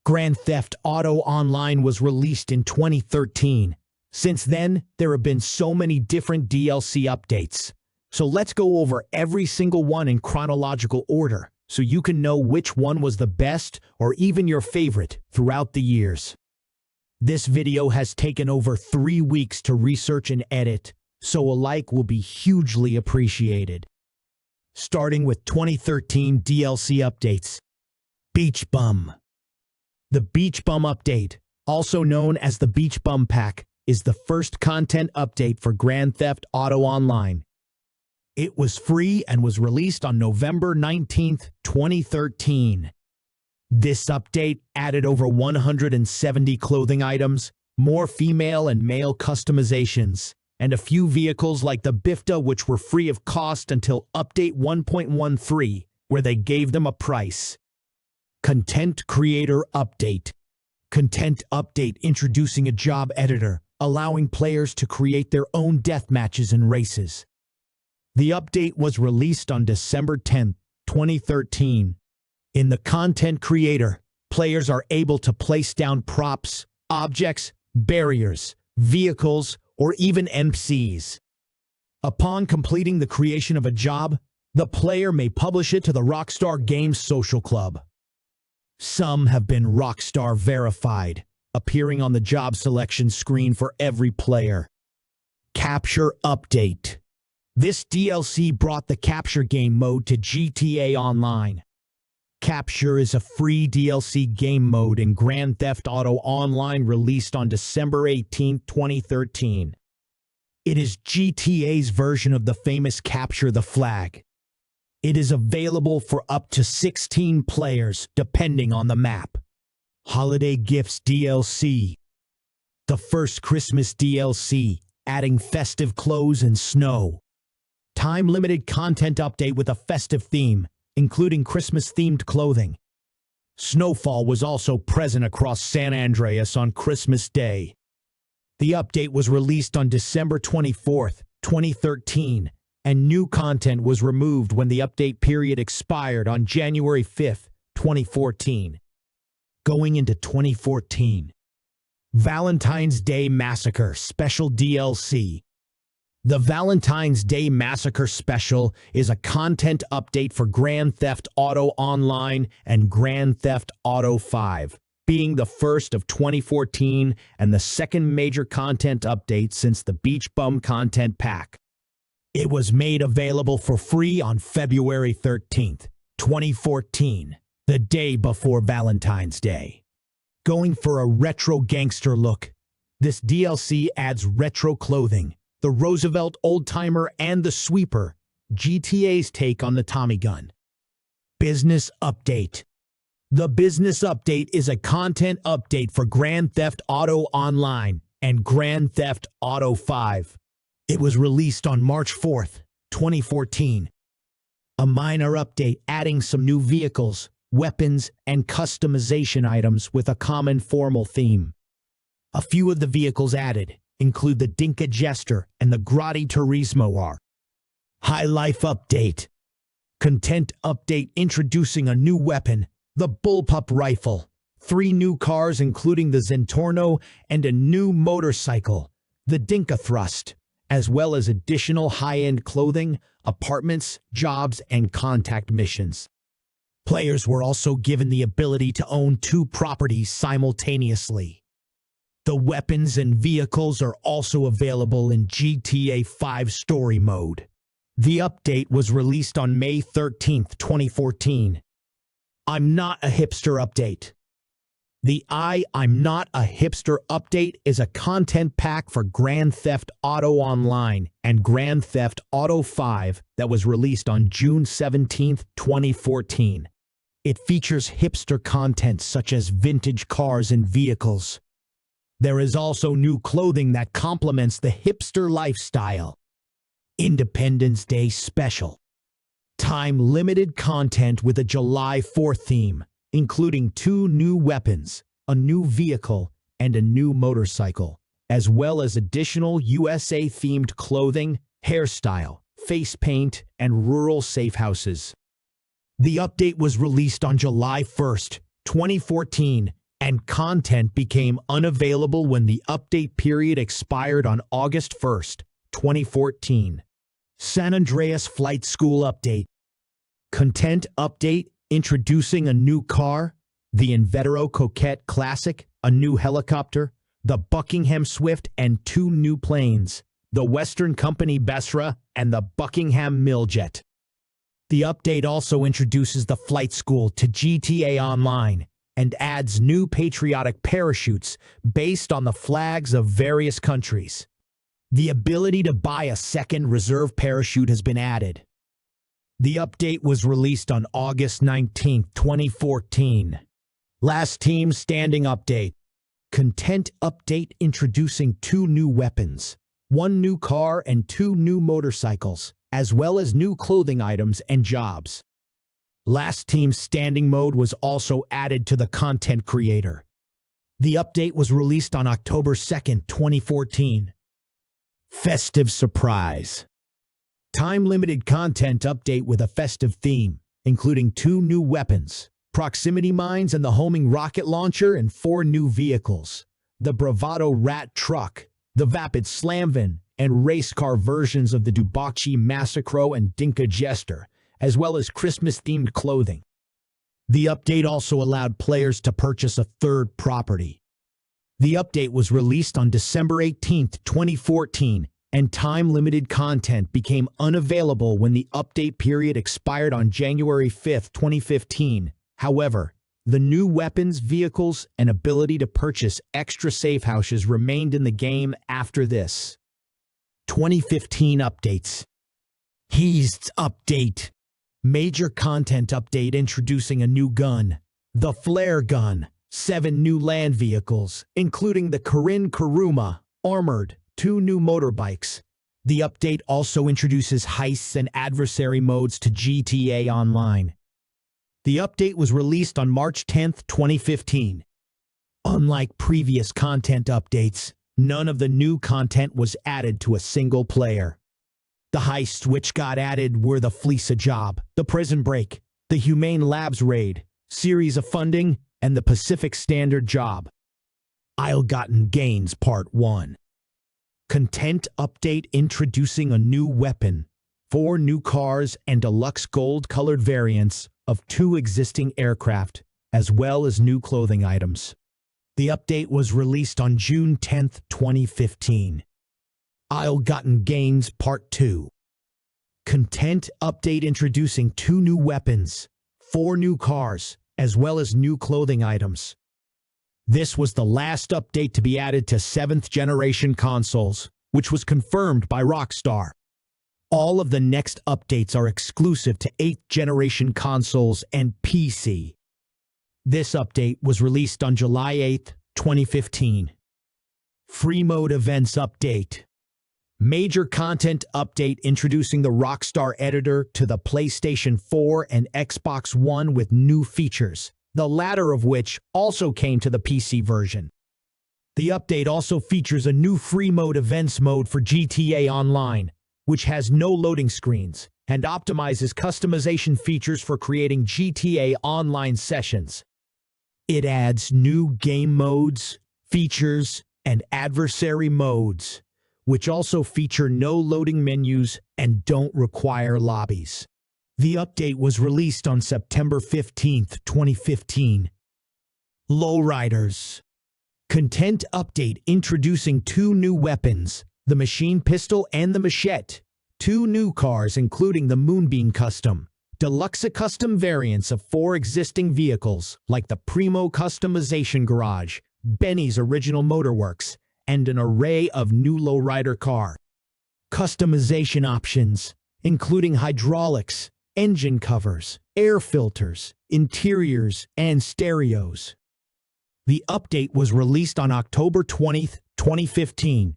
Grand Theft Auto Online was released in 2013. Since then, there have been so many different DLC updates. So let's go over every single one in chronological order, so you can know which one was the best or even your favorite throughout the years. This video has taken over 3 weeks to research and edit, so a like will be hugely appreciated. Starting with 2013 DLC updates. Beach Bum. The Beach Bum update, also known as the Beach Bum Pack, is the first content update for Grand Theft Auto Online. It was free and was released on November 19, 2013. This update added over 170 clothing items, more female and male customizations, and a few vehicles like the Bifta, which were free of cost until Update 1.13, where they gave them a price. Content Creator Update. Content Update introducing a job editor, allowing players to create their own death matches and races. The update was released on December 10, 2013. In the Content Creator, players are able to place down props, objects, barriers, vehicles, or even NPCs. Upon completing the creation of a job, the player may publish it to the Rockstar Games Social Club. Some have been Rockstar verified, appearing on the job selection screen for every player. Capture Update. This DLC brought the Capture game mode to GTA Online. Capture is a free DLC game mode in Grand Theft Auto Online released on December 18, 2013. It is GTA's version of the famous Capture the Flag. It is available for up to 16 players, depending on the map. Holiday Gifts DLC. The first Christmas DLC, adding festive clothes and snow. Time-limited content update with a festive theme, including Christmas-themed clothing. Snowfall was also present across San Andreas on Christmas Day. The update was released on December 24, 2013, and new content was removed when the update period expired on January 5, 2014. Going into 2014. Valentine's Day Massacre Special DLC. The Valentine's Day Massacre Special is a content update for Grand Theft Auto Online and Grand Theft Auto 5, being the first of 2014 and the second major content update since the Beach Bum Content Pack. It was made available for free on February 13, 2014, the day before Valentine's Day. Going for a retro gangster look, this DLC adds retro clothing, the Roosevelt Oldtimer and the Sweeper, GTA's take on the Tommy gun. Business Update. The Business Update is a content update for Grand Theft Auto Online and Grand Theft Auto 5. It was released on March 4, 2014. A minor update adding some new vehicles, weapons, and customization items with a common formal theme. A few of the vehicles added include the Dinka Jester and the Grotti Turismo R. High Life Update. Content update introducing a new weapon, the Bullpup Rifle, 3 new cars including the Zentorno and a new motorcycle, the Dinka Thrust, as well as additional high-end clothing, apartments, jobs, and contact missions. Players were also given the ability to own 2 properties simultaneously. The weapons and vehicles are also available in GTA 5 Story Mode. The update was released on May 13, 2014. I'm Not a Hipster Update. The I'm Not a Hipster Update is a content pack for Grand Theft Auto Online and Grand Theft Auto 5 that was released on June 17, 2014. It features hipster content such as vintage cars and vehicles. There is also new clothing that complements the hipster lifestyle. Independence Day Special. Time-limited content with a July 4th theme, including 2 new weapons, a new vehicle, and a new motorcycle, as well as additional USA-themed clothing, hairstyle, face paint, and rural safe houses. The update was released on July 1st, 2014, and content became unavailable when the update period expired on August 1st, 2014. San Andreas Flight School Update. Content update introducing a new car, the Invetero Coquette Classic, a new helicopter, the Buckingham Swift, and 2 new planes, the Western Company Besra and the Buckingham Miljet. The update also introduces the flight school to GTA Online and adds new patriotic parachutes based on the flags of various countries. The ability to buy a second reserve parachute has been added. The update was released on August 19, 2014. Last Team Standing Update. Content update introducing 2 new weapons, 1 new car and 2 new motorcycles, as well as new clothing items and jobs. Last Team Standing mode was also added to the content creator. The update was released on October 2, 2014. Festive Surprise. Time-limited content update with a festive theme, including 2 new weapons, proximity mines and the homing rocket launcher, and 4 new vehicles, the Bravado Rat Truck, the Vapid Slamvin, and race car versions of the Dubachi Massacro and Dinka Jester, as well as Christmas-themed clothing. The update also allowed players to purchase a 3rd property. The update was released on December 18, 2014, and time-limited content became unavailable when the update period expired on January 5, 2015. However, the new weapons, vehicles, and ability to purchase extra safe houses remained in the game after this. 2015 updates. Heists Update. Major content update introducing a new gun, the Flare Gun, 7 new land vehicles, including the Kirin Kuruma, armored, 2 new motorbikes. The update also introduces heists and adversary modes to GTA Online. The update was released on March 10, 2015. Unlike previous content updates, none of the new content was added to a single player. The heists which got added were the Fleece Job, the Prison Break, the Humane Labs Raid, Series of Funding, and the Pacific Standard Job. Ill-Gotten Gains Part 1. Content update introducing a new weapon, 4 new cars and deluxe gold-colored variants of 2 existing aircraft, as well as new clothing items. The update was released on June 10, 2015. Ill-Gotten Gains Part 2. Content update introducing 2 new weapons, 4 new cars, as well as new clothing items. This was the last update to be added to 7th generation consoles, which was confirmed by Rockstar. All of the next updates are exclusive to 8th generation consoles and PC. This update was released on July 8, 2015. Free Mode Events Update. Major content update introducing the Rockstar editor to the PlayStation 4 and Xbox One with new features, the latter of which also came to the PC version. The update also features a new free mode events mode for GTA Online, which has no loading screens and optimizes customization features for creating GTA Online sessions. It adds new game modes, features, and adversary modes, which also feature no loading menus and don't require lobbies. The update was released on September 15, 2015. Lowriders. Content update introducing 2 new weapons, the Machine Pistol and the Machete, 2 new cars including the Moonbeam Custom, Deluxe Custom variants of 4 existing vehicles like the Primo Customization Garage, Benny's Original Motorworks, and an array of new lowrider car customization options, including hydraulics, engine covers, air filters, interiors, and stereos. The update was released on October 20, 2015.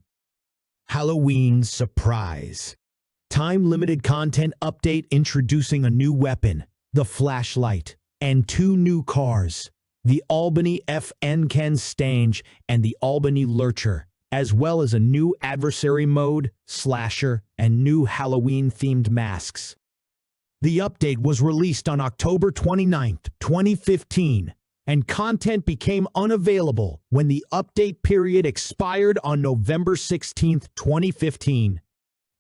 Halloween Surprise. Time-limited content update introducing a new weapon, the Flashlight, and 2 new cars, the Albany FN Ken Stange and the Albany Lurcher, as well as a new adversary mode, slasher, and new Halloween-themed masks. The update was released on October 29, 2015. and content became unavailable when the update period expired on November 16, 2015.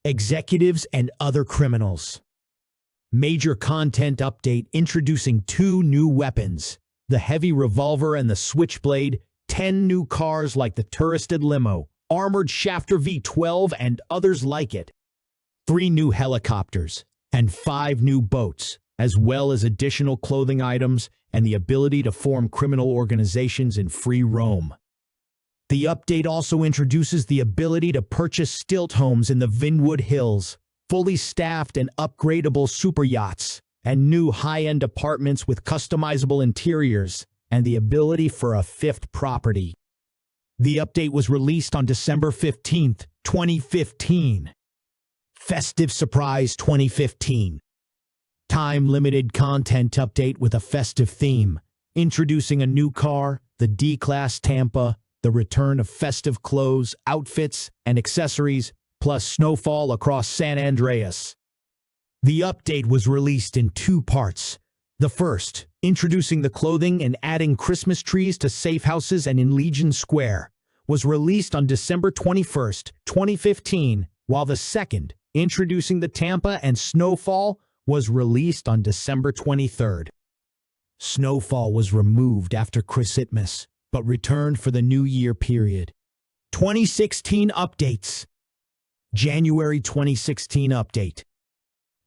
Executives and other criminals. Major content update introducing 2 new weapons, the heavy revolver and the switchblade, 10 new cars like the turreted limo, armored Shafter V12 and others like it, 3 new helicopters, and 5 new boats, as well as additional clothing items and the ability to form criminal organizations in free roam. The update also introduces the ability to purchase stilt homes in the Vinwood Hills, fully staffed and upgradable super yachts, and new high-end apartments with customizable interiors, and the ability for a 5th property. The update was released on December 15, 2015. Festive Surprise 2015. Time-limited content update with a festive theme, introducing a new car, the D-Class Tampa, the return of festive clothes, outfits, and accessories, plus snowfall across San Andreas. The update was released in 2 parts. The first, introducing the clothing and adding Christmas trees to safe houses and in Legion Square, was released on December 21, 2015, while the second, introducing the Tampa and Snowfall, was released on December 23. Snowfall was removed after Christmas, but returned for the New Year period. 2016 updates. January 2016 update.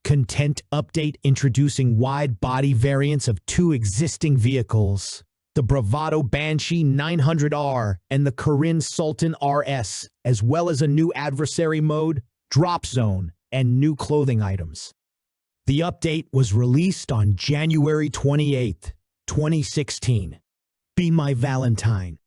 Content update introducing wide-body variants of 2 existing vehicles, the Bravado Banshee 900R and the Corinne Sultan RS, as well as a new adversary mode, drop zone, and new clothing items. The update was released on January 28, 2016. Be My Valentine.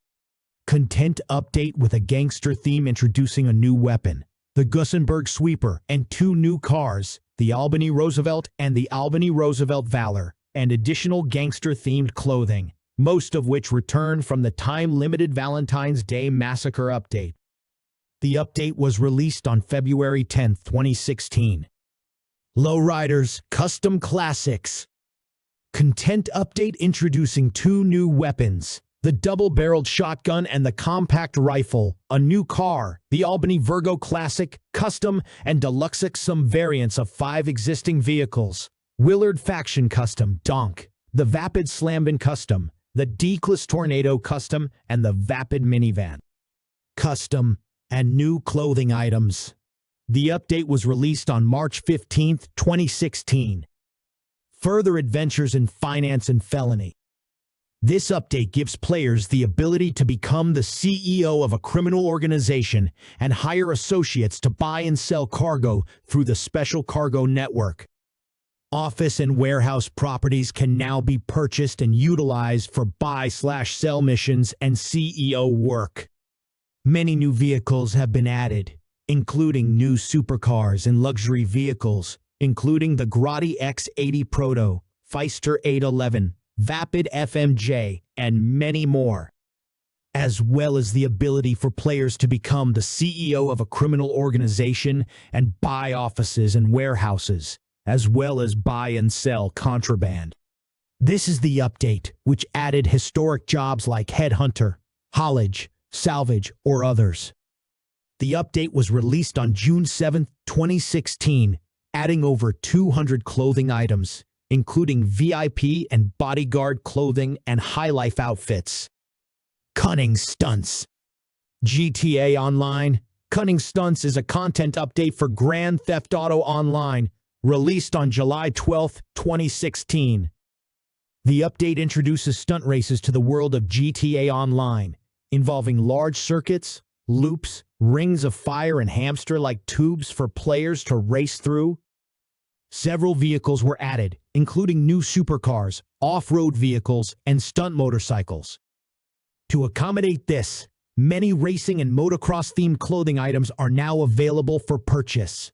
Content update with a gangster theme introducing a new weapon, the Gussenberg Sweeper, and 2 new cars, the Albany Roosevelt and the Albany Roosevelt Valor, and additional gangster-themed clothing, most of which return from the time-limited Valentine's Day Massacre update. The update was released on February 10, 2016. Lowriders Custom Classics. Content update introducing 2 new weapons, the double-barreled shotgun and the compact rifle, a new car, the Albany Virgo Classic, Custom, and Deluxe some variants of 5 existing vehicles, Willard Faction Custom, Donk, the Vapid Slambin Custom, the D-Class Tornado Custom, and the Vapid Minivan Custom, and new clothing items. The update was released on March 15, 2016. Further adventures in finance and felony. This update gives players the ability to become the CEO of a criminal organization and hire associates to buy and sell cargo through the Special Cargo Network. Office and warehouse properties can now be purchased and utilized for buy/sell missions and CEO work. Many new vehicles have been added, including new supercars and luxury vehicles, including the Grotti X80 Proto, Feister 811, Vapid FMJ, and many more, as well as the ability for players to become the CEO of a criminal organization and buy offices and warehouses, as well as buy and sell contraband. This is the update, which added historic jobs like headhunter, haulage, salvage, or others. The update was released on June 7, 2016, adding over 200 clothing items, including VIP and bodyguard clothing and high-life outfits. Cunning Stunts. GTA Online. Cunning Stunts is a content update for Grand Theft Auto Online, released on July 12, 2016. The update introduces stunt races to the world of GTA Online, involving large circuits, loops, rings of fire, and hamster-like tubes for players to race through. Several vehicles were added, including new supercars, off-road vehicles, and stunt motorcycles. To accommodate this, many racing and motocross-themed clothing items are now available for purchase.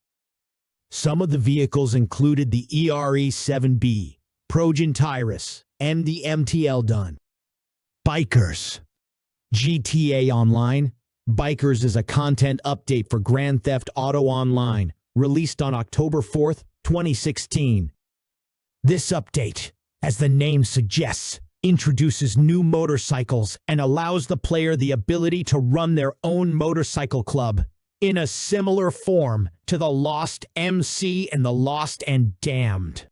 Some of the vehicles included the ERE-7B, Progen Tyrus, and the MTL Dun. Bikers. GTA Online. Bikers is a content update for Grand Theft Auto Online, released on October 4, 2016. This update, as the name suggests, introduces new motorcycles and allows the player the ability to run their own motorcycle club in a similar form to the Lost MC and the Lost and Damned.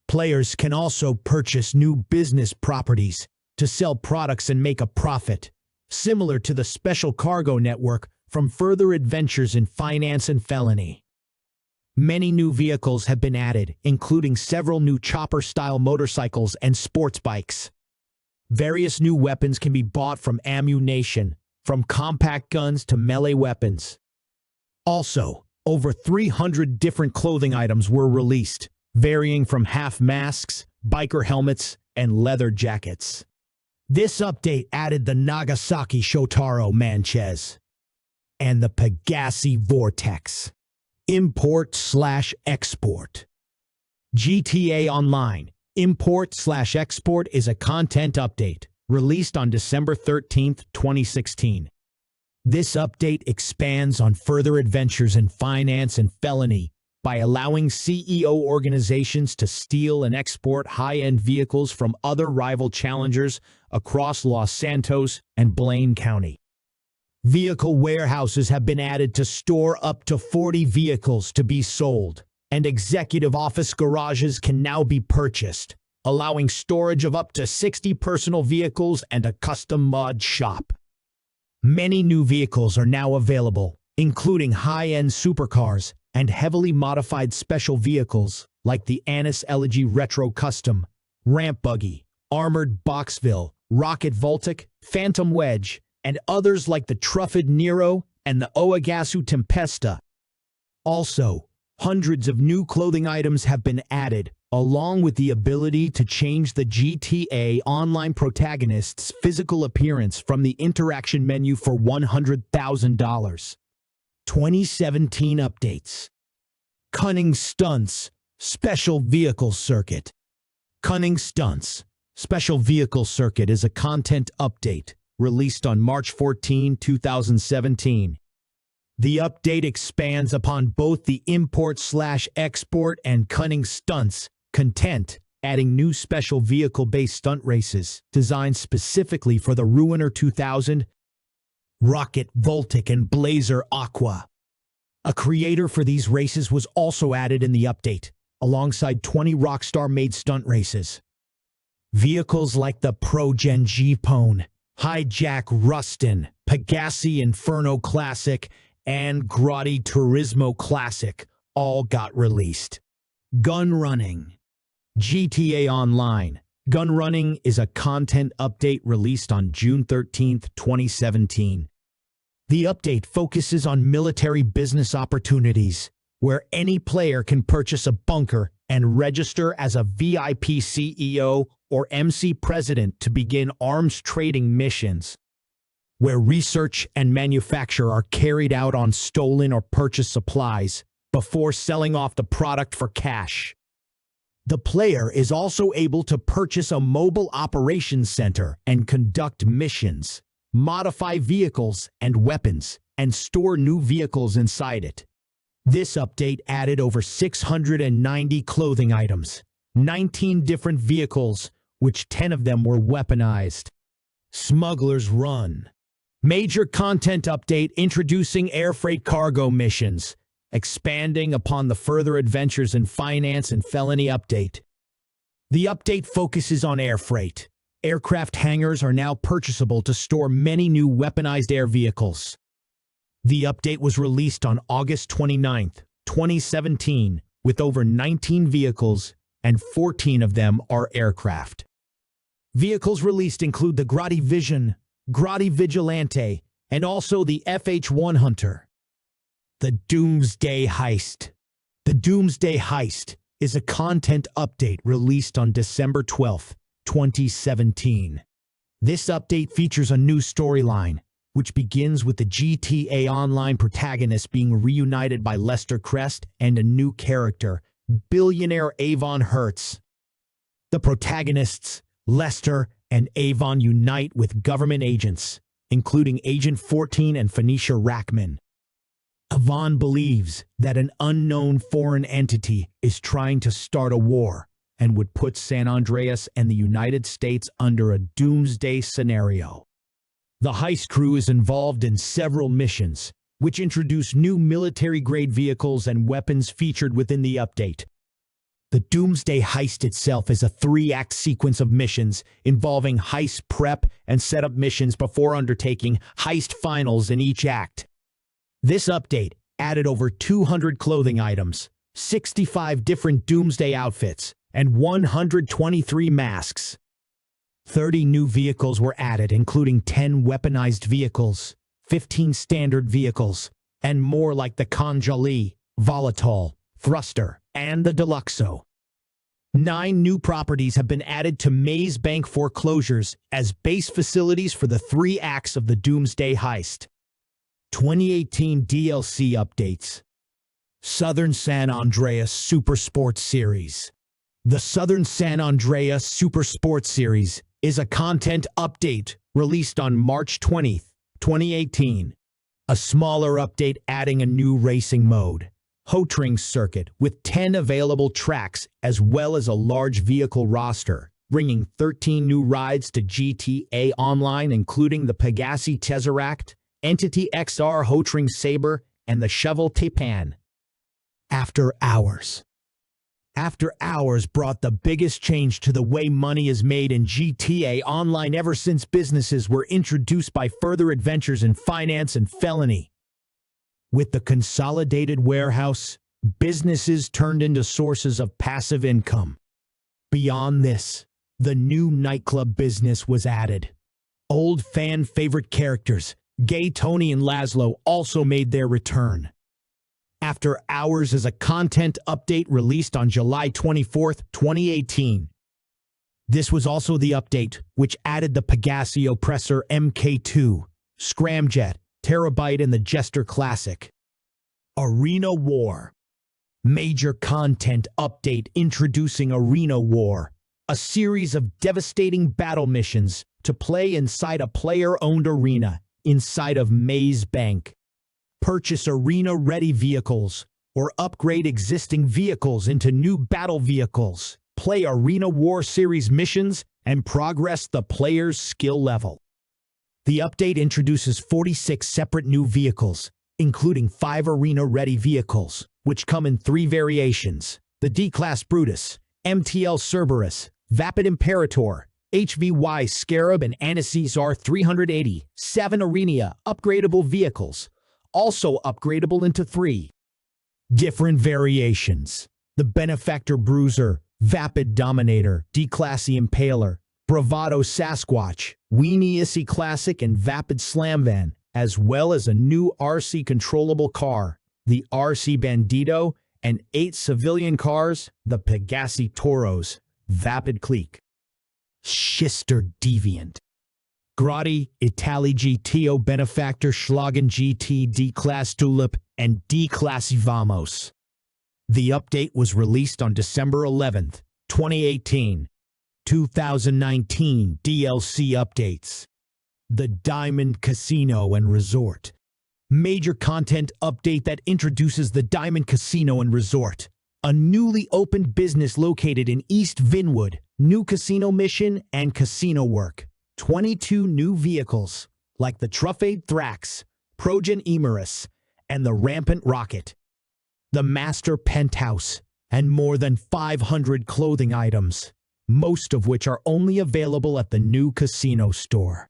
Players can also purchase new business properties to sell products and make a profit, similar to the Special Cargo Network from Further Adventures in Finance and Felony. Many new vehicles have been added, including several new chopper-style motorcycles and sports bikes. Various new weapons can be bought from ammunition, from compact guns to melee weapons. Also, over 300 different clothing items were released, varying from half masks, biker helmets, and leather jackets. This update added the Nagasaki Shotaro Manchez and the Pegassi Vortex. Import/export. GTA Online Import/export is a content update released on December 13, 2016. This update expands on further adventures in finance and felony by allowing CEO organizations to steal and export high-end vehicles from other rival challengers across Los Santos and Blaine County. Vehicle warehouses have been added to store up to 40 vehicles to be sold, and executive office garages can now be purchased, allowing storage of up to 60 personal vehicles and a custom mod shop. Many new vehicles are now available, including high-end supercars and heavily modified special vehicles like the Annis Elegy Retro Custom, Ramp Buggy, Armored Boxville, Rocket Voltic, Phantom Wedge, and others like the Truffed Nero and the Oagasu Tempesta. Also, hundreds of new clothing items have been added, along with the ability to change the GTA Online protagonist's physical appearance from the interaction menu for $100,000. 2017 updates. Cunning Stunts Special Vehicle Circuit. Cunning Stunts Special Vehicle Circuit is a content update released on March 14, 2017. The update expands upon both the import/export and Cunning Stunts content, adding new special vehicle-based stunt races designed specifically for the Ruiner 2000, Rocket Voltic, and Blazer Aqua. A creator for these races was also added in the update, alongside 20 Rockstar-made stunt races. Vehicles like the Progen G-Pone, Hijack Rustin, Pegassi Inferno Classic, and Grotti Turismo Classic all got released. Gun Running. GTA Online. Gun Running is a content update released on June 13, 2017. The update focuses on military business opportunities, where any player can purchase a bunker and register as a VIP CEO or MC President to begin arms trading missions, where research and manufacture are carried out on stolen or purchased supplies before selling off the product for cash. The player is also able to purchase a mobile operations center and conduct missions, modify vehicles and weapons, and store new vehicles inside it. This update added over 690 clothing items, 19 different vehicles, which 10 of them were weaponized. Smuggler's Run. Major content update introducing air freight cargo missions, expanding upon the Further Adventures in Finance and Felony update. The update focuses on air freight. Aircraft hangars are now purchasable to store many new weaponized air vehicles. The update was released on August 29, 2017, with over 19 vehicles, and 14 of them are aircraft. Vehicles released include the Grotti Vision, Grotti Vigilante, and also the FH-1 Hunter. The Doomsday Heist. The Doomsday Heist is a content update released on December 12, 2017. This update features a new storyline, which begins with the GTA Online protagonist being reunited by Lester Crest and a new character, billionaire Avon Hertz. The protagonists, Lester and Avon, unite with government agents, including Agent 14 and Phoenicia Rackman. Avon believes that an unknown foreign entity is trying to start a war, and would put San Andreas and the United States under a doomsday scenario. The heist crew is involved in several missions, which introduce new military-grade vehicles and weapons featured within the update. The Doomsday Heist itself is a 3-act sequence of missions involving heist prep and setup missions before undertaking heist finals in each act. This update added over 200 clothing items, 65 different Doomsday outfits, and 123 masks. 30 new vehicles were added, including 10 weaponized vehicles, 15 standard vehicles, and more like the Conjali, Volatile, Thruster, and the Deluxo. 9 new properties have been added to Maze Bank foreclosures as base facilities for the 3 acts of the Doomsday Heist. 2018 DLC updates. Southern San Andreas Super Sports Series. The Southern San Andreas Super Sports Series is a content update released on March 20, 2018. A smaller update adding a new racing mode, Hotring Circuit, with 10 available tracks as well as a large vehicle roster, bringing 13 new rides to GTA Online, including the Pegassi Tesseract, Entity XR Hotring Sabre, and the Shovel Tipan. After Hours. After Hours brought the biggest change to the way money is made in GTA Online ever since businesses were introduced by further adventures in finance and felony. With the consolidated warehouse, businesses turned into sources of passive income. Beyond this, the new nightclub business was added. Old fan-favorite characters, Gay Tony and Laszlo, also made their return. After Hours is a content update released on July 24, 2018. This was also the update which added the Pegassi Oppressor MK2, Scramjet, Terabyte, and the Jester Classic. Arena War. Major content update introducing Arena War, a series of devastating battle missions to play inside a player-owned arena inside of Maze Bank. Purchase arena-ready vehicles or upgrade existing vehicles into new battle vehicles. Play Arena War series missions and progress the player's skill level. The update introduces 46 separate new vehicles, including 5 arena-ready vehicles, which come in 3 variations: the D-Class Brutus, MTL Cerberus, Vapid Imperator, HVY Scarab, and Anisis R380, 7 Arena upgradable vehicles, also upgradable into 3 different variations: the Benefactor Bruiser, Vapid Dominator, D-Classy Impaler, Bravado Sasquatch, Weenie Issy Classic, and Vapid Slamvan, as well as a new RC controllable car, the RC Bandito, and 8 civilian cars, the Pegassi Toros, Vapid Clique. Schister Deviant. Grotti, Itali GTO Benefactor, Schlagen GT, D-Class Tulip, and D-Classy Vamos. The update was released on December 11, 2018. 2019 DLC updates. The Diamond Casino and Resort. Major content update that introduces the Diamond Casino and Resort, a newly opened business located in East Vinwood, new casino mission and casino work. 22 new vehicles, like the Truffade Thrax, Progen Emerus, and the Rampant Rocket. The Master Penthouse, and more than 500 clothing items, most of which are only available at the new casino store.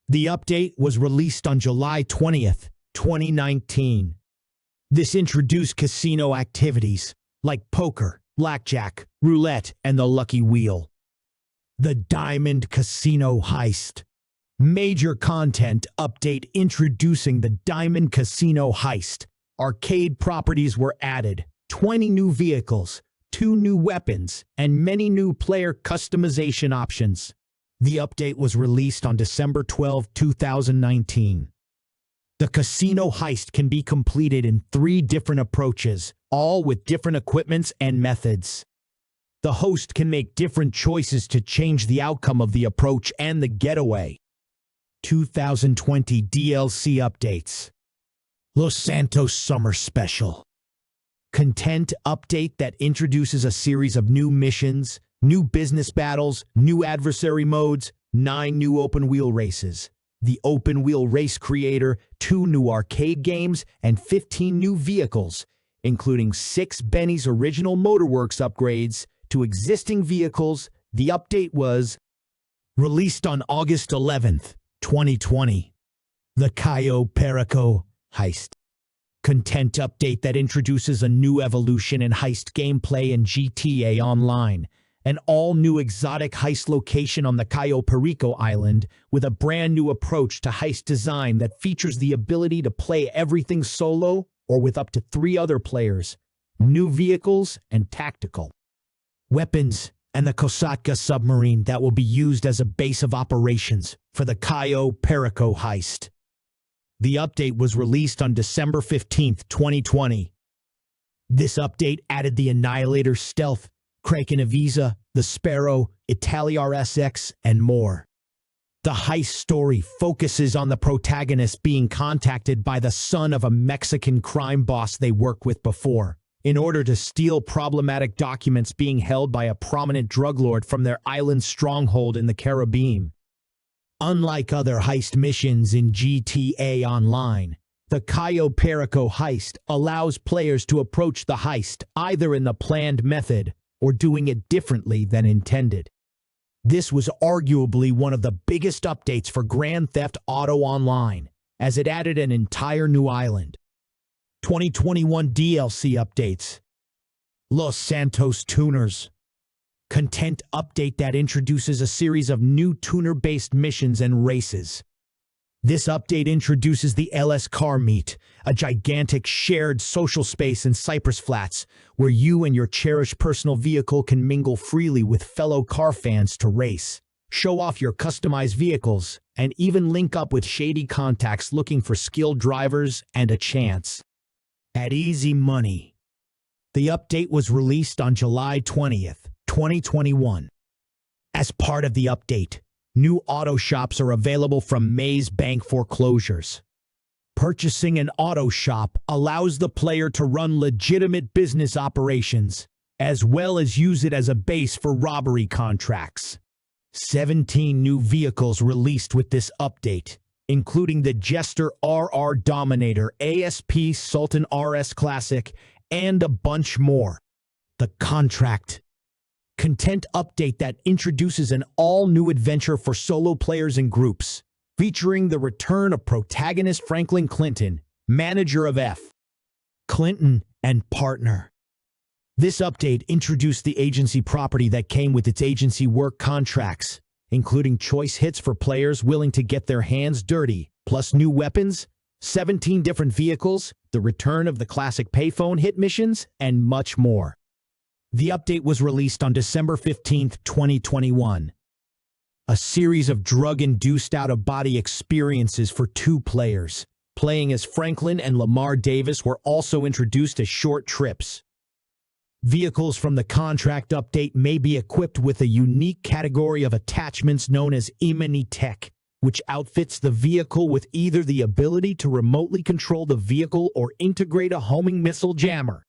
The update was released on July 20th, 2019. This introduced casino activities like poker, blackjack, roulette, and the lucky wheel. The Diamond Casino Heist. Major content update introducing the Diamond Casino Heist. Arcade properties were added, 20 new vehicles, 2 new weapons, and many new player customization options. The update was released on December 12, 2019. The casino heist can be completed in 3 different approaches, all with different equipments and methods. The host can make different choices to change the outcome of the approach and the getaway. 2020 DLC updates. Los Santos Summer Special. content update that introduces a series of new missions, new business battles, new adversary modes, 9 new open-wheel races. The open-wheel race creator, 2 new arcade games, and 15 new vehicles, including 6 Benny's original Motorworks upgrades to existing vehicles. The update was released on August 11th, 2020. The Cayo Perico Heist. Content update that introduces a new evolution in heist gameplay in GTA Online. An all-new exotic heist location on the Cayo Perico Island with a brand new approach to heist design that features the ability to play everything solo or with up to 3 other players, new vehicles, and tactical weapons, and the Kosatka submarine that will be used as a base of operations for the Cayo Perico heist. The update was released on December 15, 2020. This update added the Annihilator Stealth, Kraken Avisa, the Sparrow, Italiar SX, and more. The heist story focuses on the protagonist being contacted by the son of a Mexican crime boss they worked with before, in order to steal problematic documents being held by a prominent drug lord from their island stronghold in the Caribbean. Unlike other heist missions in GTA Online, the Cayo Perico heist allows players to approach the heist either in the planned method or doing it differently than intended. This was arguably one of the biggest updates for Grand Theft Auto Online, as it added an entire new island. 2021 DLC updates. Los Santos Tuners. Content update that introduces a series of new tuner-based missions and races. This update introduces the LS Car Meet, a gigantic shared social space in Cypress Flats, where you and your cherished personal vehicle can mingle freely with fellow car fans to race, show off your customized vehicles, and even link up with shady contacts looking for skilled drivers and a chance at easy money. The update was released on July 20th, 2021. As part of the update, new auto shops are available from Maze Bank foreclosures. Purchasing an auto shop allows the player to run legitimate business operations, as well as use it as a base for robbery contracts. 17 new vehicles released with this update, including the Jester RR Dominator, ASP Sultan RS Classic, and a bunch more. The Contract. Content update that introduces an all-new adventure for solo players and groups, featuring the return of protagonist Franklin Clinton, manager of F. Clinton and partner. This update introduced the agency property that came with its agency work contracts, including choice hits for players willing to get their hands dirty, plus new weapons, 17 different vehicles, the return of the classic payphone hit missions, and much more. The update was released on December 15, 2021. A series of drug-induced out-of-body experiences for 2 players, playing as Franklin and Lamar Davis, were also introduced as short trips. Vehicles from the Contract update may be equipped with a unique category of attachments known as Imani Tech, which outfits the vehicle with either the ability to remotely control the vehicle or integrate a homing missile jammer.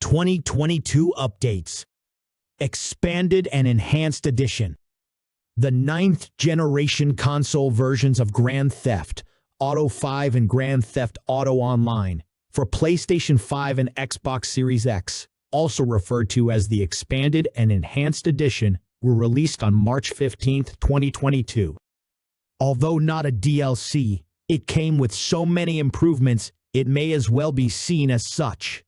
2022 updates. Expanded and Enhanced Edition. The 9th generation console versions of Grand Theft Auto 5 and Grand Theft Auto Online for PlayStation 5 and Xbox Series X, also referred to as the Expanded and Enhanced Edition, were released on March 15, 2022. Although not a DLC, it came with so many improvements, it may as well be seen as such.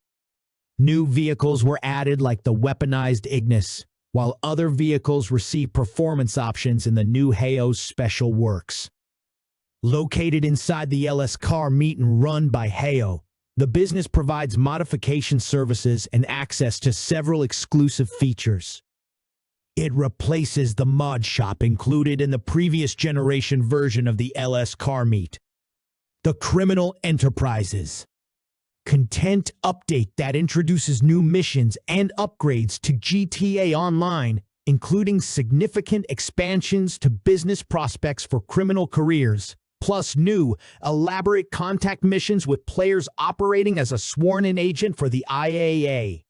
New vehicles were added like the weaponized Ignis, while other vehicles receive performance options in the new Hayo's Special Works. Located inside the LS Car Meet and run by Hayo, the business provides modification services and access to several exclusive features. It replaces the mod shop included in the previous generation version of the LS Car Meet. The Criminal Enterprises. Content update that introduces new missions and upgrades to GTA Online, including significant expansions to business prospects for criminal careers, plus new, elaborate contact missions with players operating as a sworn-in agent for the IAA.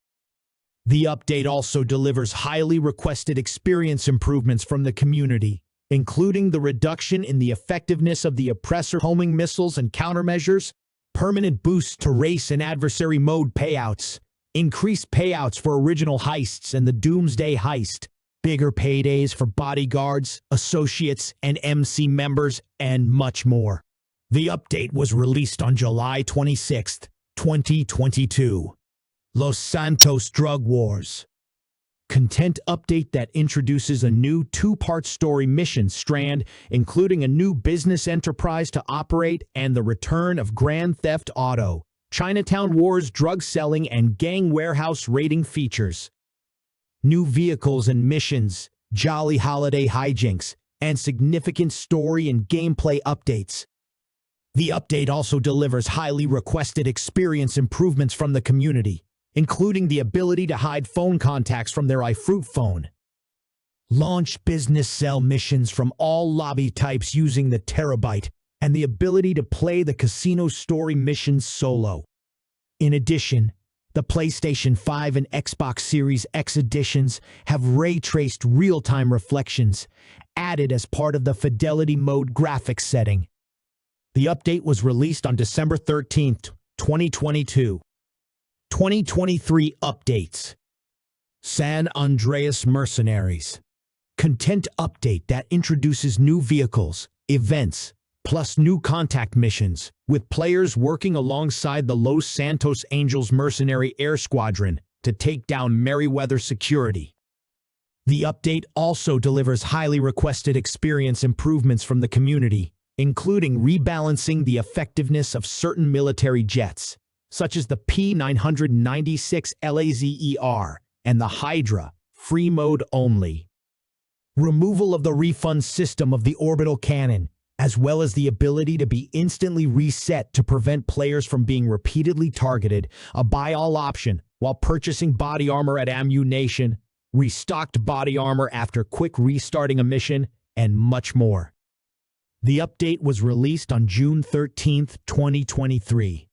The update also delivers highly requested experience improvements from the community, including the reduction in the effectiveness of the oppressor homing missiles and countermeasures, permanent boosts to race and adversary mode payouts, increased payouts for original heists and the Doomsday heist, bigger paydays for bodyguards, associates, and MC members, and much more. The update was released on July 26, 2022. Los Santos Drug Wars. Content update that introduces a new two-part story mission strand, including a new business enterprise to operate and the return of Grand Theft Auto, Chinatown Wars drug selling and gang warehouse raiding features. New vehicles and missions, jolly holiday hijinks, and significant story and gameplay updates. The update also delivers highly requested experience improvements from the community, including the ability to hide phone contacts from their iFruit phone. Launch business cell missions from all lobby types using the Terabyte, and the ability to play the casino story missions solo. In addition, the PlayStation 5 and Xbox Series X editions have ray-traced real-time reflections, added as part of the Fidelity Mode graphics setting. The update was released on December 13, 2022. 2023 updates. San Andreas Mercenaries. Content update that introduces new vehicles, events, plus new contact missions, with players working alongside the Los Santos Angels Mercenary Air Squadron to take down Merryweather Security. The update also delivers highly requested experience improvements from the community, including rebalancing the effectiveness of certain military jets, such as the P-996 LAZER and the Hydra, free mode only. Removal of the refund system of the orbital cannon, as well as the ability to be instantly reset to prevent players from being repeatedly targeted, a buy-all option while purchasing body armor at Ammunition, restocked body armor after quick restarting a mission, and much more. The update was released on June 13, 2023.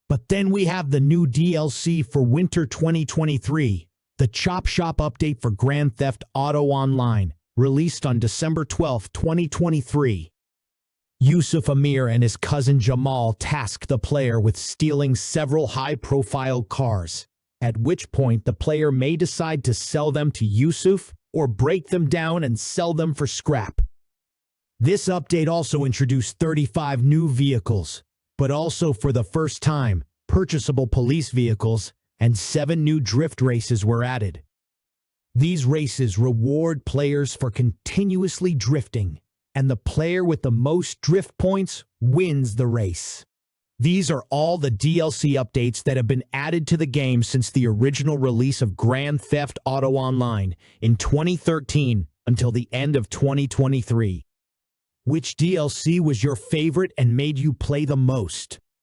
But then we have the new DLC for Winter 2023, the Chop Shop update for Grand Theft Auto Online, released on December 12, 2023. Yusuf Amir and his cousin Jamal task the player with stealing several high-profile cars, at which point the player may decide to sell them to Yusuf or break them down and sell them for scrap. This update also introduced 35 new vehicles, but also for the first time, purchasable police vehicles, and 7 new drift races were added. These races reward players for continuously drifting, and the player with the most drift points wins the race. These are all the DLC updates that have been added to the game since the original release of Grand Theft Auto Online in 2013 until the end of 2023. Which DLC was your favorite and made you play the most?